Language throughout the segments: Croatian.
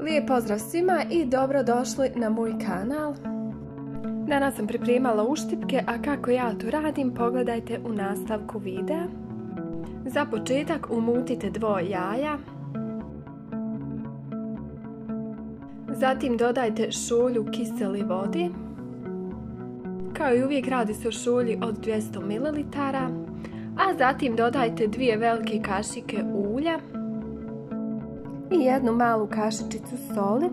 Lijep pozdrav svima i dobrodošli na moj kanal. Danas sam pripremala uštipke, a kako ja to radim pogledajte u nastavku videa. Za početak umutite 2 jaja. Zatim dodajte šolju kisele vode. Kao i uvijek radi se o šolji od 200 ml. A zatim dodajte 2 velike kašike ulja i 1 malu kašičicu soli.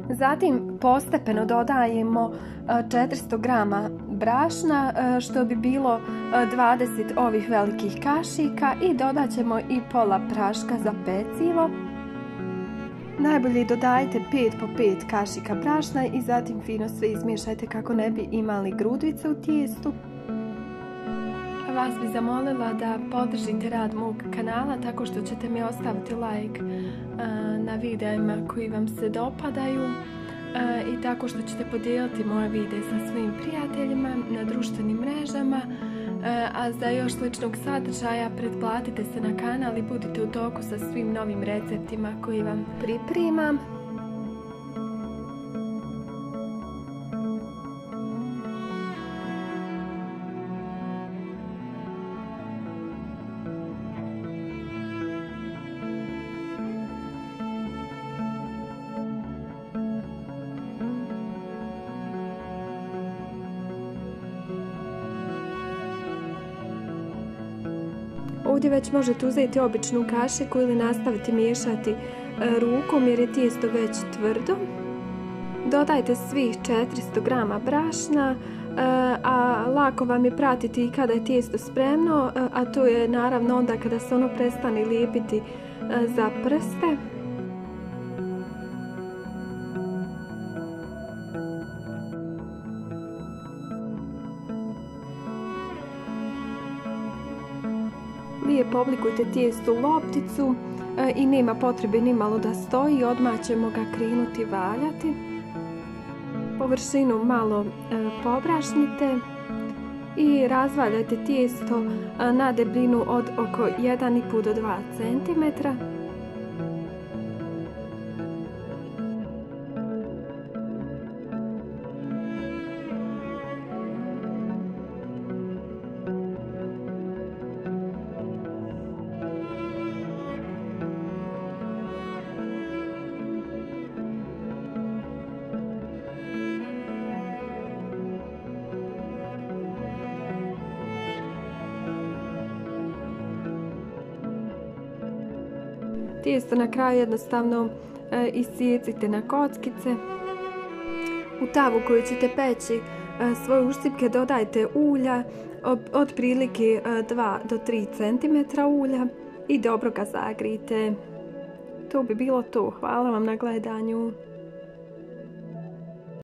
Zatim postepeno dodajemo 400 g brašna, što bi bilo 20 ovih velikih kašika, i dodat ćemo i pola praška za pecivo. Najbolje dodajte 5 po 5 kašika brašna i zatim fino sve izmiješajte kako ne bi imali grudvice u tijestu. Vas bi zamolila da podržite rad mog kanala tako što ćete mi ostaviti like na videima koji vam se dopadaju i tako što ćete podijeliti moje videe sa svojim prijateljima na društvenim mrežama, a za još sličnog sadržaja pretplatite se na kanal i budite u toku sa svim novim receptima koji vam pripremam. Ovdje već možete uzeti običnu kašiku ili nastaviti miješati rukom jer je tijesto već tvrdo. Dodajte svih 400 g brašna, a lako vam je pratiti i kada je tijesto spremno, a to je naravno onda kada se ono prestane lijepiti za prste. Lijepo oblikujte tijesto u lopticu i nema potrebe nimalo da stoji, odmah ćemo ga krenuti valjati. Površinu malo pobrašnite i razvaljajte tijesto na debljinu od oko 1,5 do 2 cm. Tijesto na kraju jednostavno isijecite na kockice. U tavu koju ćete peći svoje uštipke dodajte ulja, otprilike 2 do 3 cm ulja, i dobro ga zagrijte. To bi bilo to. Hvala vam na gledanju.